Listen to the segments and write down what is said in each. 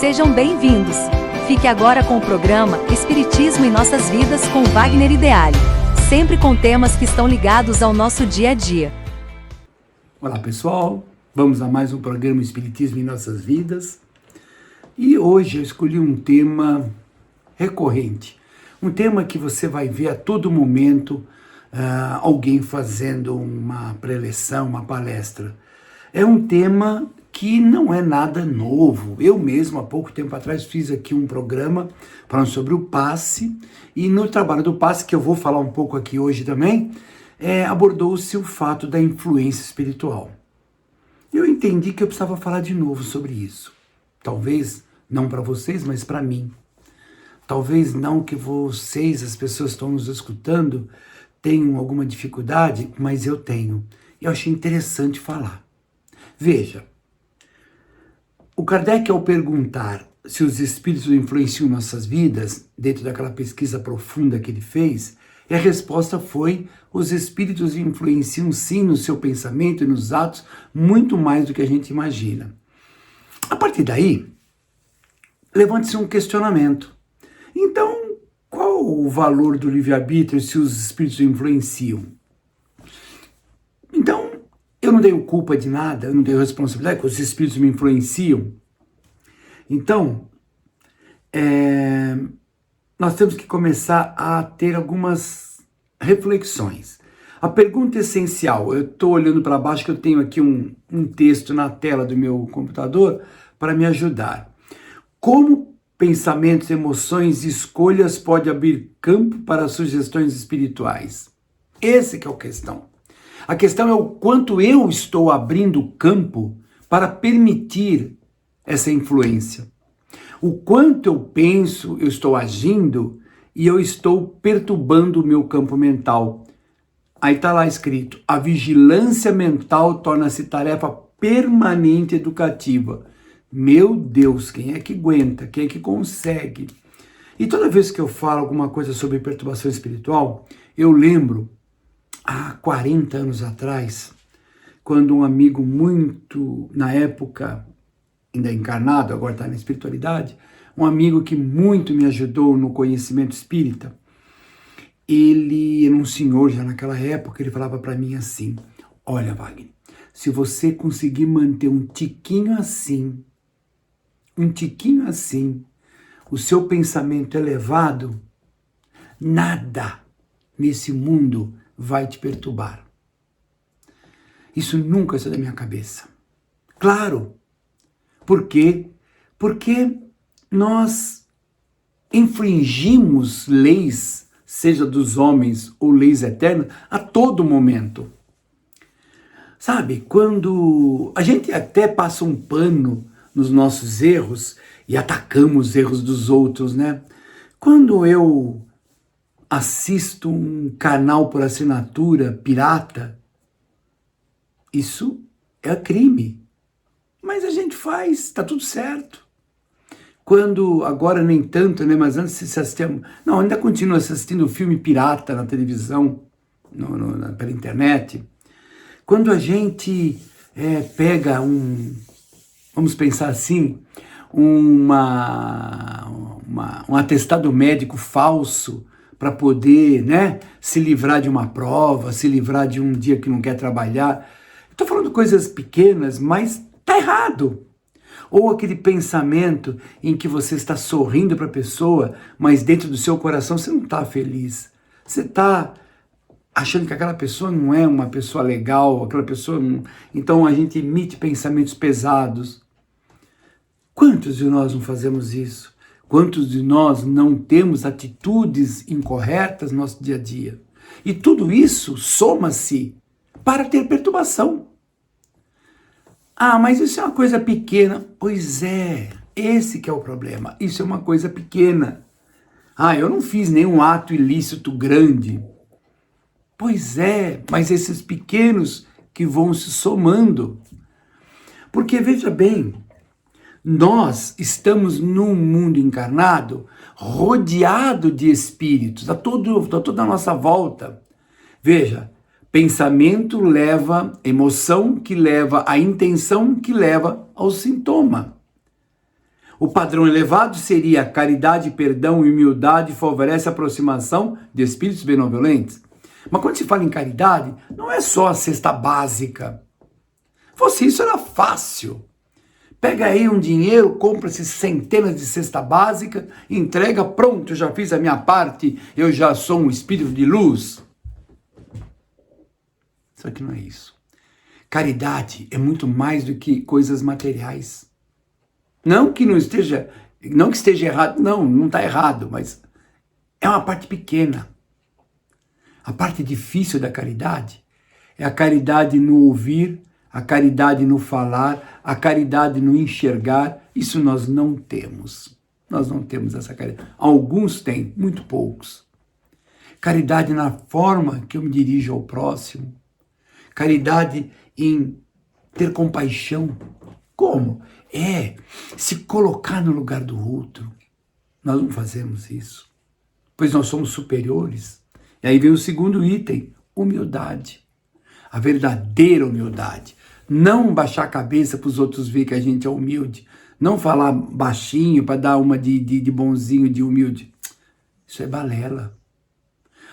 Sejam bem-vindos. Fique agora com o programa Espiritismo em Nossas Vidas com Wagner Ideale, sempre com temas que estão ligados ao nosso dia a dia. Olá pessoal, vamos a mais um programa Espiritismo em Nossas Vidas. E hoje eu escolhi um tema recorrente, um tema que você vai ver a todo momento alguém fazendo uma preleção, uma palestra. É um tema que não é nada novo. Eu mesmo, há pouco tempo atrás, fiz aqui um programa falando sobre o passe, e no trabalho do passe, que eu vou falar um pouco aqui hoje também, abordou-se o fato da influência espiritual. Eu entendi que eu precisava falar de novo sobre isso. Talvez não para vocês, mas para mim. Talvez não que vocês, as pessoas que estão nos escutando, tenham alguma dificuldade, mas eu tenho. Eu achei interessante falar. Veja, o Kardec, ao perguntar se os espíritos influenciam nossas vidas, dentro daquela pesquisa profunda que ele fez, a resposta foi: os espíritos influenciam sim no seu pensamento e nos atos, muito mais do que a gente imagina. A partir daí, levanta-se um questionamento. Então, qual o valor do livre-arbítrio se os espíritos influenciam? Então, eu não tenho culpa de nada, eu não tenho responsabilidade, que os espíritos me influenciam. Então, nós temos que começar a ter algumas reflexões. A pergunta essencial, eu estou olhando para baixo, que eu tenho aqui um texto na tela do meu computador para me ajudar. Como pensamentos, emoções e escolhas podem abrir campo para sugestões espirituais? Essa que é a questão. A questão é o quanto eu estou abrindo campo para permitir essa influência. O quanto eu penso, eu estou agindo e eu estou perturbando o meu campo mental. Aí está lá escrito: a vigilância mental torna-se tarefa permanente educativa. Meu Deus, quem é que aguenta? Quem é que consegue? E toda vez que eu falo alguma coisa sobre perturbação espiritual, eu lembro, há 40 anos atrás, quando um amigo muito, na época, ainda encarnado, agora está na espiritualidade, um amigo que muito me ajudou no conhecimento espírita, ele era um senhor já naquela época, ele falava para mim assim: olha, Wagner, se você conseguir manter um tiquinho assim, o seu pensamento elevado, nada nesse mundo vai te perturbar. Isso nunca saiu da minha cabeça. Claro. Por quê? Porque nós infringimos leis, seja dos homens ou leis eternas, a todo momento. Sabe, quando a gente até passa um pano nos nossos erros e atacamos os erros dos outros, né? Quando eu assisto um canal por assinatura pirata, isso é crime. Mas a gente faz, tá tudo certo. Quando, agora nem tanto, né? Mas antes se assistia... Não, ainda continua assistindo filme pirata na televisão, pela internet. Quando a gente pega vamos pensar assim, um atestado médico falso para poder, né, se livrar de uma prova, se livrar de um dia que não quer trabalhar. Estou falando coisas pequenas, mas está errado. Ou aquele pensamento em que você está sorrindo para a pessoa, mas dentro do seu coração você não está feliz. Você está achando que aquela pessoa não é uma pessoa legal, aquela pessoa não... Então a gente emite pensamentos pesados. Quantos de nós não fazemos isso? Quantos de nós não temos atitudes incorretas no nosso dia a dia? E tudo isso soma-se para ter perturbação. Ah, mas isso é uma coisa pequena. Pois é, esse que é o problema. Isso é uma coisa pequena. Ah, eu não fiz nenhum ato ilícito grande. Pois é, mas esses pequenos que vão se somando. Porque, veja bem, nós estamos num mundo encarnado rodeado de espíritos, a toda a nossa volta. Veja, pensamento leva emoção, que leva a intenção, que leva ao sintoma. O padrão elevado seria caridade, perdão e humildade favorece a aproximação de espíritos benevolentes. Mas quando se fala em caridade, não é só a cesta básica. Fosse isso, era fácil. Pega aí um dinheiro, compra-se centenas de cesta básica, entrega, pronto, eu já fiz a minha parte, eu já sou um espírito de luz. Só que não é isso. Caridade é muito mais do que coisas materiais. Não que esteja errado, não está errado, mas é uma parte pequena. A parte difícil da caridade é a caridade no ouvir, a caridade no falar, a caridade no enxergar. Isso nós não temos. Nós não temos essa caridade. Alguns têm, muito poucos. Caridade na forma que eu me dirijo ao próximo. Caridade em ter compaixão. Como? É se colocar no lugar do outro. Nós não fazemos isso, pois nós somos superiores. E aí vem o segundo item, humildade. A verdadeira humildade. Não baixar a cabeça para os outros verem que a gente é humilde. Não falar baixinho para dar uma de bonzinho, de humilde. Isso é balela.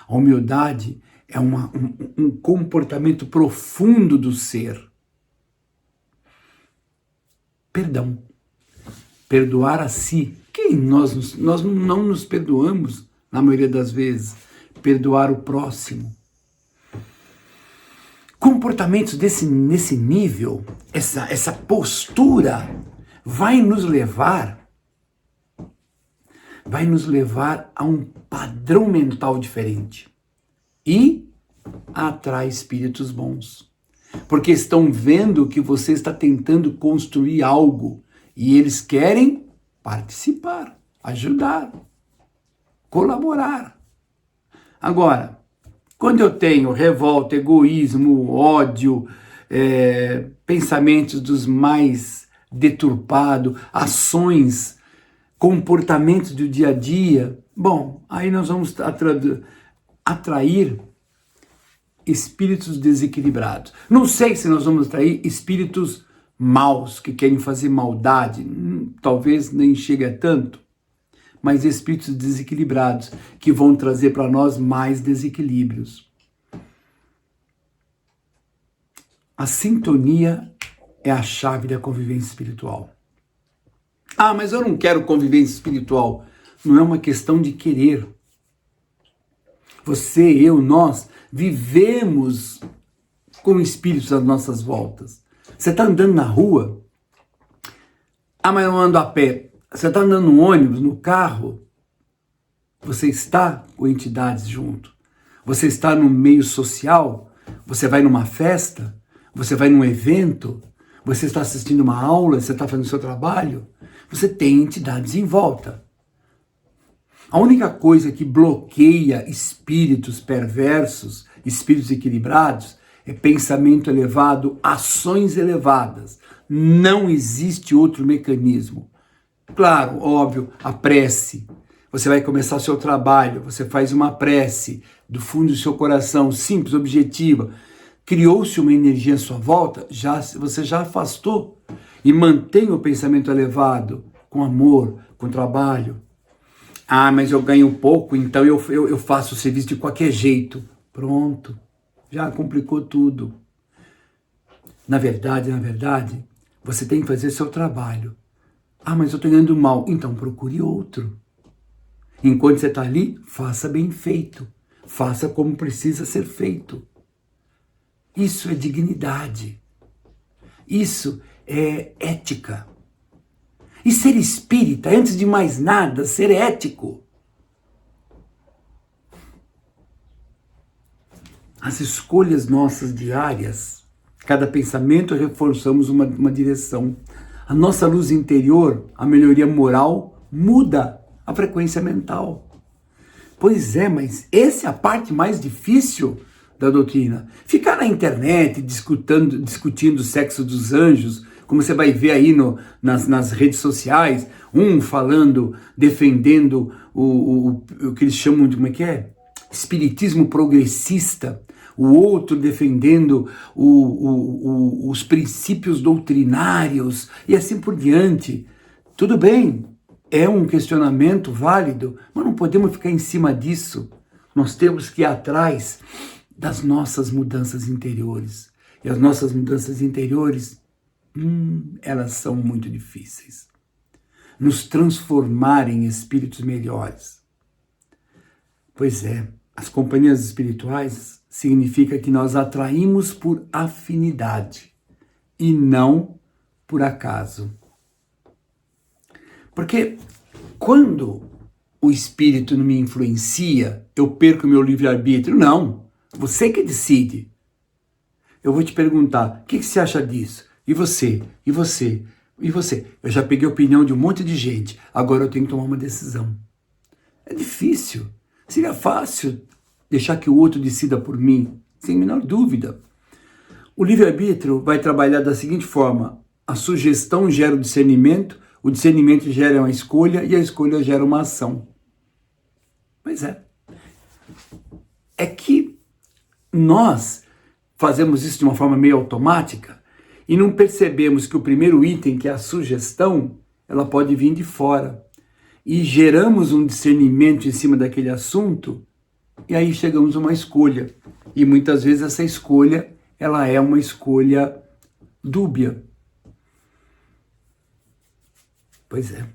A humildade é um comportamento profundo do ser. Perdão. Perdoar a si. Quem nós não nos perdoamos, na maioria das vezes. Perdoar o próximo. Comportamentos nesse nível, essa postura, vai nos levar a um padrão mental diferente. E atrai espíritos bons. Porque estão vendo que você está tentando construir algo e eles querem participar, ajudar, colaborar. Agora, quando eu tenho revolta, egoísmo, ódio, pensamentos dos mais deturpados, ações, comportamentos do dia a dia, bom, aí nós vamos atrair espíritos desequilibrados. Não sei se nós vamos atrair espíritos maus, que querem fazer maldade, talvez nem chegue a tanto, mas espíritos desequilibrados, que vão trazer para nós mais desequilíbrios. A sintonia é a chave da convivência espiritual. Ah, mas eu não quero convivência espiritual. Não é uma questão de querer. Você, eu, nós vivemos com espíritos às nossas voltas. Você está andando na rua, ah, mas eu ando a pé. Você está andando no ônibus, no carro, você está com entidades junto. Você está no meio social, você vai numa festa, você vai num evento, você está assistindo uma aula, você está fazendo o seu trabalho, você tem entidades em volta. A única coisa que bloqueia espíritos perversos, espíritos equilibrados, é pensamento elevado, ações elevadas. Não existe outro mecanismo. Claro, óbvio, a prece. Você vai começar o seu trabalho, você faz uma prece do fundo do seu coração, simples, objetiva. Criou-se uma energia à sua volta, você já afastou. E mantém o pensamento elevado, com amor, com trabalho. Ah, mas eu ganho pouco, então eu faço o serviço de qualquer jeito. Pronto, já complicou tudo. Na verdade, você tem que fazer seu trabalho. Ah, mas eu estou ganhando mal. Então procure outro. Enquanto você está ali, faça bem feito. Faça como precisa ser feito. Isso é dignidade. Isso é ética. E ser espírita, antes de mais nada, ser ético. As escolhas nossas diárias, cada pensamento reforçamos uma direção. A nossa luz interior, a melhoria moral, muda a frequência mental. Pois é, mas essa é a parte mais difícil da doutrina. Ficar na internet discutindo o sexo dos anjos, como você vai ver aí nas redes sociais, um falando, defendendo o que eles chamam de, como é que é? Espiritismo progressista, o outro defendendo os princípios doutrinários e assim por diante. Tudo bem, é um questionamento válido, mas não podemos ficar em cima disso. Nós temos que ir atrás das nossas mudanças interiores. E as nossas mudanças interiores, elas são muito difíceis. Nos transformar em espíritos melhores. Pois é, as companhias espirituais significa que nós atraímos por afinidade e não por acaso. Porque quando o espírito não me influencia, eu perco meu livre-arbítrio? Não, você que decide. Eu vou te perguntar, o que você acha disso? E você? E você? E você? Eu já peguei a opinião de um monte de gente, agora eu tenho que tomar uma decisão. É difícil. Seria fácil deixar que o outro decida por mim, sem a menor dúvida. O livre-arbítrio vai trabalhar da seguinte forma: a sugestão gera o discernimento gera uma escolha e a escolha gera uma ação. Pois é. É que nós fazemos isso de uma forma meio automática e não percebemos que o primeiro item, que é a sugestão, ela pode vir de fora. E geramos um discernimento em cima daquele assunto e aí chegamos a uma escolha. E muitas vezes essa escolha, ela é uma escolha dúbia. Pois é,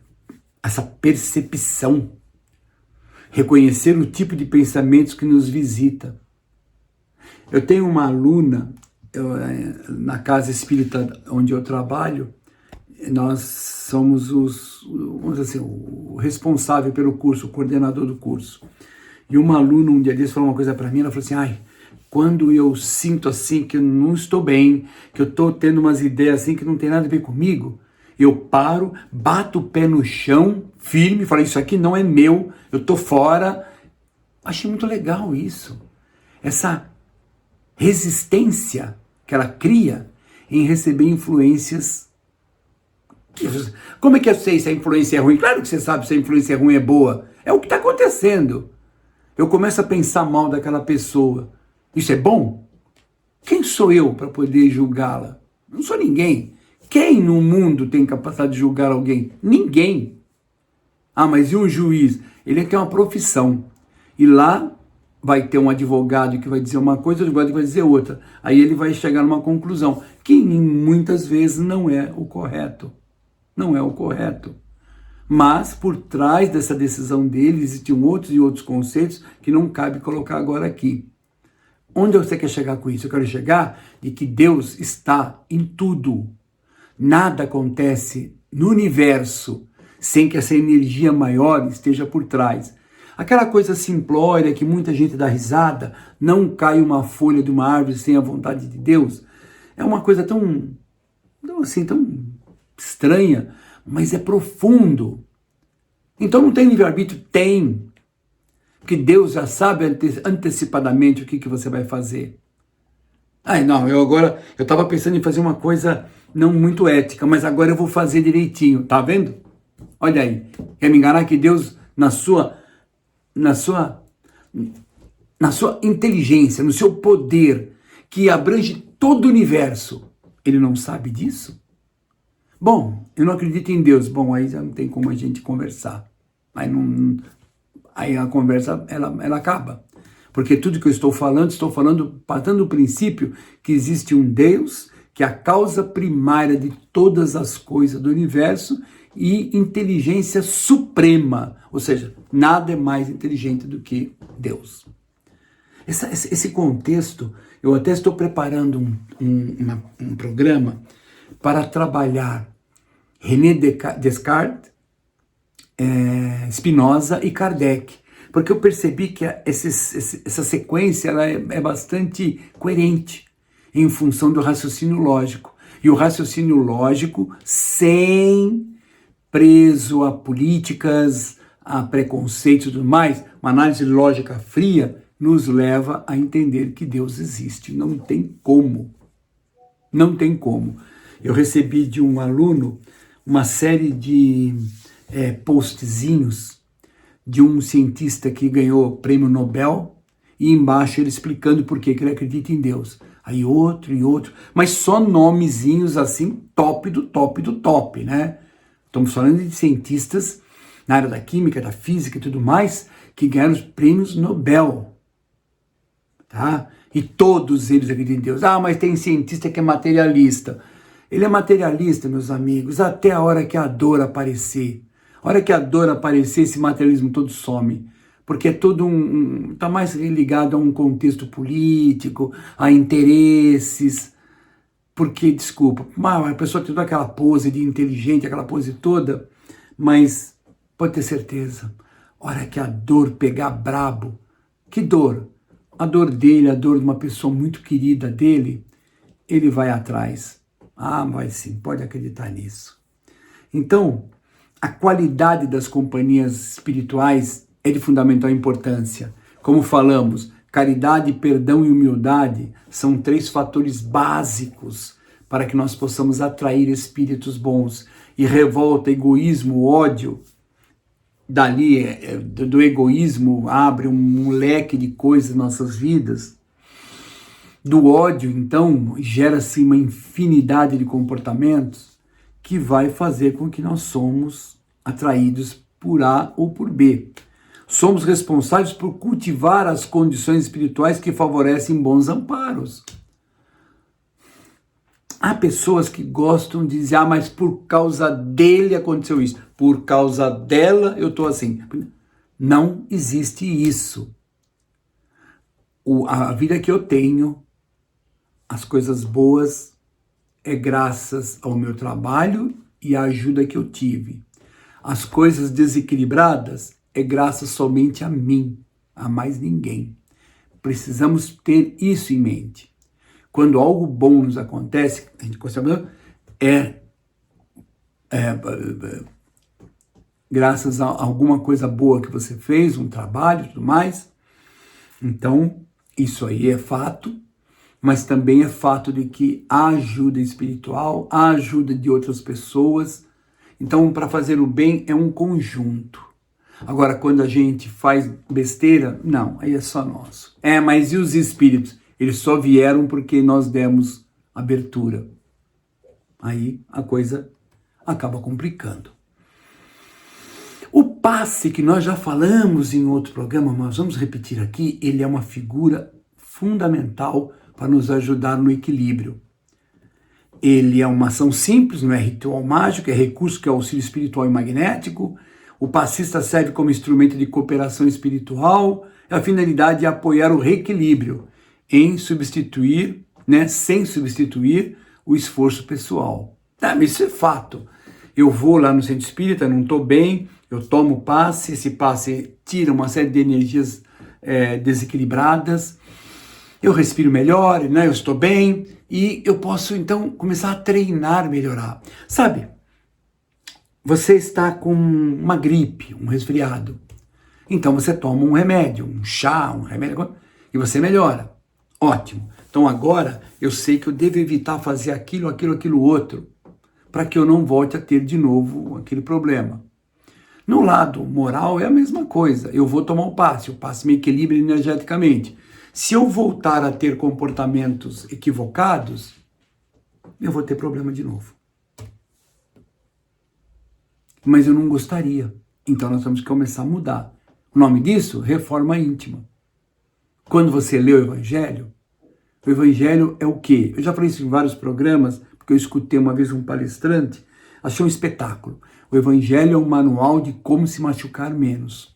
essa percepção, reconhecer o tipo de pensamentos que nos visita. Eu tenho uma aluna, na casa espírita onde eu trabalho, nós somos vamos dizer assim, o responsável pelo curso, o coordenador do curso. E uma aluna um dia desses falou uma coisa para mim, ela falou assim, quando eu sinto assim que eu não estou bem, que eu estou tendo umas ideias assim que não tem nada a ver comigo, eu paro, bato o pé no chão, firme, falo, isso aqui não é meu, eu estou fora. Achei muito legal isso. Essa resistência que ela cria em receber influências. Como é que eu sei se a influência é ruim? Claro que você sabe se a influência é ruim ou é boa. É o que está acontecendo. Eu começo a pensar mal daquela pessoa. Isso é bom? Quem sou eu para poder julgá-la? Não sou ninguém. Quem no mundo tem capacidade de julgar alguém? Ninguém. Mas e um juiz? Ele quer uma profissão. E lá vai ter um advogado que vai dizer uma coisa, o advogado que vai dizer outra. Aí ele vai chegar numa conclusão, que muitas vezes não é o correto. Não é o correto. Mas por trás dessa decisão dele existiam outros e outros conceitos que não cabe colocar agora aqui. Onde você quer chegar com isso? Eu quero chegar de que Deus está em tudo. Nada acontece no universo sem que essa energia maior esteja por trás. Aquela coisa simplória que muita gente dá risada, não cai uma folha de uma árvore sem a vontade de Deus, é uma coisa tão estranha, mas é profundo. Então não tem livre-arbítrio? Tem. Porque Deus já sabe antecipadamente o que você vai fazer. Eu estava pensando em fazer uma coisa não muito ética, mas agora eu vou fazer direitinho, tá vendo? Olha aí, quer me enganar que Deus, na sua inteligência, no seu poder, que abrange todo o universo, ele não sabe disso? Bom, eu não acredito em Deus. Bom, aí já não tem como a gente conversar. Aí a conversa, ela acaba. Porque tudo que eu estou falando partindo do princípio que existe um Deus, que é a causa primária de todas as coisas do universo e inteligência suprema. Ou seja, nada é mais inteligente do que Deus. Esse contexto, eu até estou preparando um programa para trabalhar René Descartes, Spinoza e Kardec, porque eu percebi que essa sequência ela é bastante coerente em função do raciocínio lógico. E o raciocínio lógico, sem preso a políticas, a preconceitos e tudo mais, uma análise lógica fria, nos leva a entender que Deus existe. Não tem como. Não tem como. Eu recebi de um aluno uma série de postzinhos de um cientista que ganhou prêmio Nobel, e embaixo ele explicando por que ele acredita em Deus. Aí outro e outro, mas só nomezinhos assim, top do top do top, né? Estamos falando de cientistas na área da química, da física e tudo mais, que ganharam os prêmios Nobel. Tá? E todos eles acreditam em Deus. Ah, mas tem cientista que é materialista. Ele é materialista, meus amigos, até a hora que a dor aparecer. A hora que a dor aparecer, esse materialismo todo some. Porque é todo está mais ligado a um contexto político, a interesses. Porque, desculpa, a pessoa tem toda aquela pose de inteligente, aquela pose toda, mas pode ter certeza, a hora que a dor pegar brabo, que dor? A dor dele, a dor de uma pessoa muito querida dele, ele vai atrás. Ah, vai sim, pode acreditar nisso. Então, a qualidade das companhias espirituais é de fundamental importância. Como falamos, caridade, perdão e humildade são 3 fatores básicos para que nós possamos atrair espíritos bons. E revolta, egoísmo, ódio, dali, do egoísmo, abre um leque de coisas em nossas vidas. Do ódio, então, gera-se uma infinidade de comportamentos que vai fazer com que nós somos atraídos por A ou por B. Somos responsáveis por cultivar as condições espirituais que favorecem bons amparos. Há pessoas que gostam de dizer, mas por causa dele aconteceu isso, por causa dela eu estou assim. Não existe isso. A vida que eu tenho, as coisas boas, é graças ao meu trabalho e à ajuda que eu tive. As coisas desequilibradas é graças somente a mim, a mais ninguém. Precisamos ter isso em mente. Quando algo bom nos acontece, a gente considera graças a alguma coisa boa que você fez, um trabalho e tudo mais. Então, isso aí é fato, mas também é fato de que há ajuda espiritual, há ajuda de outras pessoas. Então, para fazer o bem é um conjunto. Agora, quando a gente faz besteira, não, aí é só nosso. Mas e os espíritos? Eles só vieram porque nós demos abertura. Aí a coisa acaba complicando. O passe, que nós já falamos em outro programa, mas vamos repetir aqui, ele é uma figura fundamental para nos ajudar no equilíbrio. Ele é uma ação simples, não é ritual mágico, é recurso que é auxílio espiritual e magnético. O passista serve como instrumento de cooperação espiritual. A finalidade é apoiar o reequilíbrio em substituir, sem substituir o esforço pessoal. Isso é fato. Eu vou lá no centro espírita, não estou bem, eu tomo passe, esse passe tira uma série de energias desequilibradas, eu respiro melhor, eu estou bem, e eu posso então começar a treinar, melhorar. Sabe, você está com uma gripe, um resfriado, então você toma um remédio, um chá, um remédio, e você melhora. Ótimo. Então agora eu sei que eu devo evitar fazer aquilo outro, para que eu não volte a ter de novo aquele problema. No lado moral é a mesma coisa. Eu vou tomar o passe me equilibra energeticamente. Se eu voltar a ter comportamentos equivocados, eu vou ter problema de novo. Mas eu não gostaria. Então nós temos que começar a mudar. O nome disso? Reforma íntima. Quando você lê o Evangelho é o quê? Eu já falei isso em vários programas, porque eu escutei uma vez um palestrante, achei um espetáculo. O Evangelho é um manual de como se machucar menos.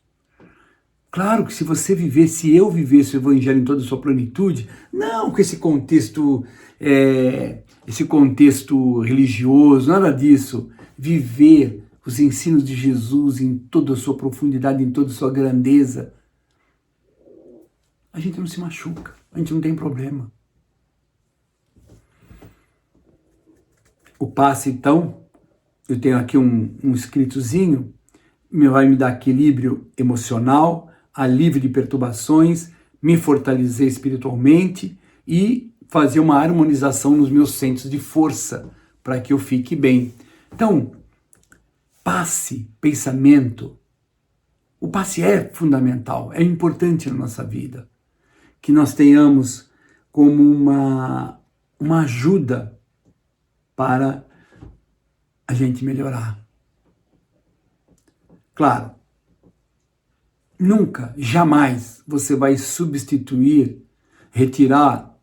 Claro que se eu vivesse o Evangelho em toda a sua plenitude, não com esse contexto religioso, nada disso. Viver os ensinos de Jesus em toda a sua profundidade, em toda a sua grandeza, a gente não se machuca, a gente não tem problema. O passe, então, eu tenho aqui um escritozinho, vai me dar equilíbrio emocional, alívio de perturbações, me fortalecer espiritualmente e fazer uma harmonização nos meus centros de força para que eu fique bem. Então, passe, pensamento, o passe é fundamental, é importante na nossa vida, que nós tenhamos como uma ajuda para a gente melhorar. Claro, nunca, jamais você vai substituir, retirar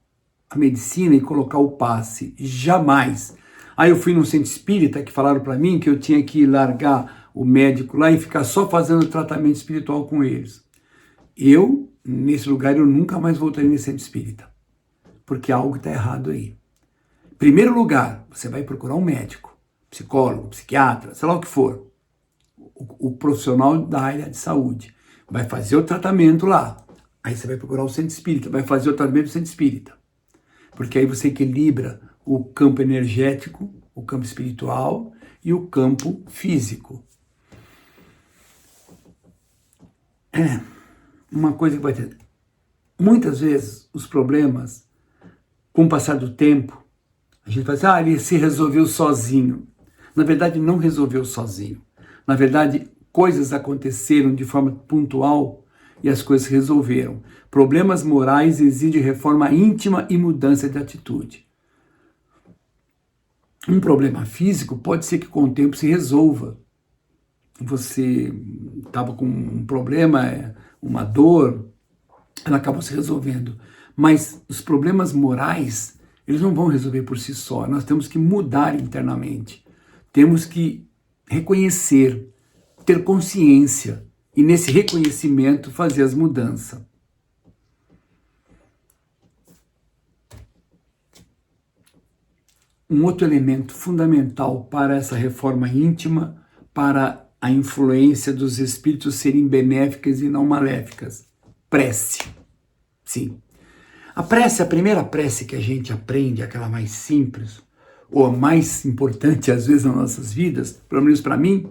a medicina e colocar o passe. Jamais. Aí eu fui num centro espírita que falaram para mim que eu tinha que largar o médico lá e ficar só fazendo tratamento espiritual com eles. Eu, nesse lugar, eu nunca mais voltaria nesse centro espírita. Porque algo está errado aí. Em primeiro lugar, você vai procurar um médico, psicólogo, psiquiatra, sei lá o que for. O profissional da área de saúde. Vai fazer o tratamento lá. Aí você vai procurar o centro espírita, vai fazer o tratamento do centro espírita. Porque aí você equilibra o campo energético, o campo espiritual e o campo físico. Uma coisa que vai ter. Muitas vezes os problemas, com o passar do tempo, a gente vai dizer, ele se resolveu sozinho. Na verdade, não resolveu sozinho. Na verdade, coisas aconteceram de forma pontual e as coisas se resolveram. Problemas morais exigem reforma íntima e mudança de atitude. Um problema físico pode ser que com o tempo se resolva. Você estava com um problema, uma dor, ela acabou se resolvendo. Mas os problemas morais, eles não vão resolver por si só. Nós temos que mudar internamente. Temos que reconhecer, ter consciência e nesse reconhecimento fazer as mudanças. Um outro elemento fundamental para essa reforma íntima, para a influência dos espíritos serem benéficas e não maléficas. Prece. Sim. A prece, a primeira prece que a gente aprende, aquela mais simples, ou a mais importante às vezes nas nossas vidas, pelo menos para mim,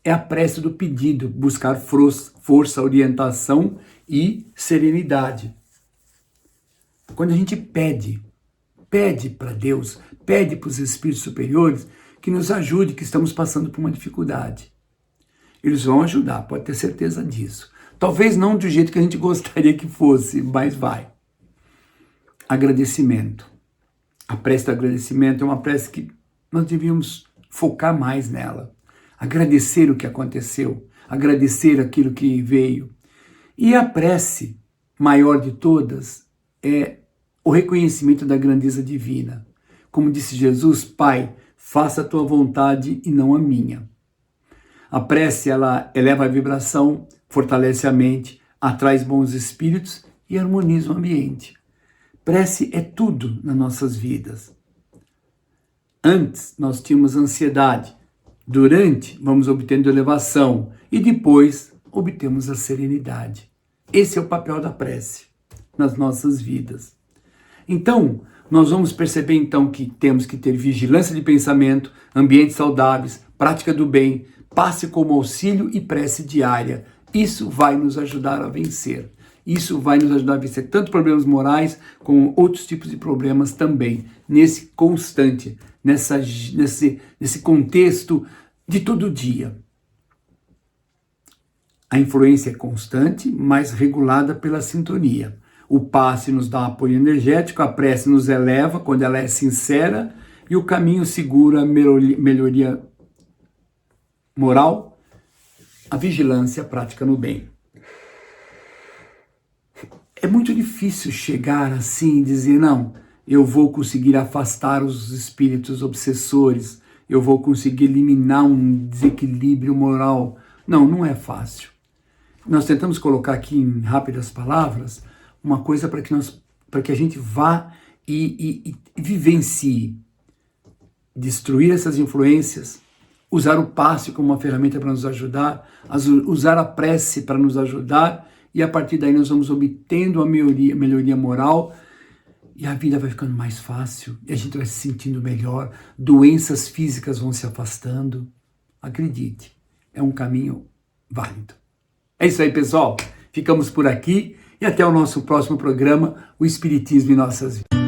é a prece do pedido, buscar força, orientação e serenidade. Quando a gente pede para Deus, pede para os espíritos superiores que nos ajude, que estamos passando por uma dificuldade. Eles vão ajudar, pode ter certeza disso. Talvez não do jeito que a gente gostaria que fosse, mas vai. Agradecimento. A prece do agradecimento é uma prece que nós devíamos focar mais nela. Agradecer o que aconteceu, agradecer aquilo que veio. E a prece maior de todas é o reconhecimento da grandeza divina. Como disse Jesus, Pai, faça a tua vontade e não a minha. A prece, ela eleva a vibração, fortalece a mente, atrai bons espíritos e harmoniza o ambiente. Prece é tudo nas nossas vidas. Antes, nós tínhamos ansiedade. Durante, vamos obtendo elevação. E depois, obtemos a serenidade. Esse é o papel da prece nas nossas vidas. Então, nós vamos perceber então que temos que ter vigilância de pensamento, ambientes saudáveis, prática do bem, passe como auxílio e prece diária. Isso vai nos ajudar a vencer. Isso vai nos ajudar a vencer tanto problemas morais como outros tipos de problemas também, nesse constante, nesse contexto de todo dia. A influência é constante, mas regulada pela sintonia. O passe nos dá apoio energético, a prece nos eleva quando ela é sincera e o caminho segura a melhoria moral, a vigilância, a prática no bem. É muito difícil chegar assim e dizer, não, eu vou conseguir afastar os espíritos obsessores, eu vou conseguir eliminar um desequilíbrio moral. Não, não é fácil. Nós tentamos colocar aqui em rápidas palavras uma coisa para que a gente vá e vivencie. Destruir essas influências, usar o passe como uma ferramenta para nos ajudar, usar a prece para nos ajudar, e a partir daí nós vamos obtendo a melhoria moral, e a vida vai ficando mais fácil, e a gente vai se sentindo melhor, doenças físicas vão se afastando. Acredite, é um caminho válido. É isso aí, pessoal. Ficamos por aqui e até o nosso próximo programa, o Espiritismo em Nossas Vidas.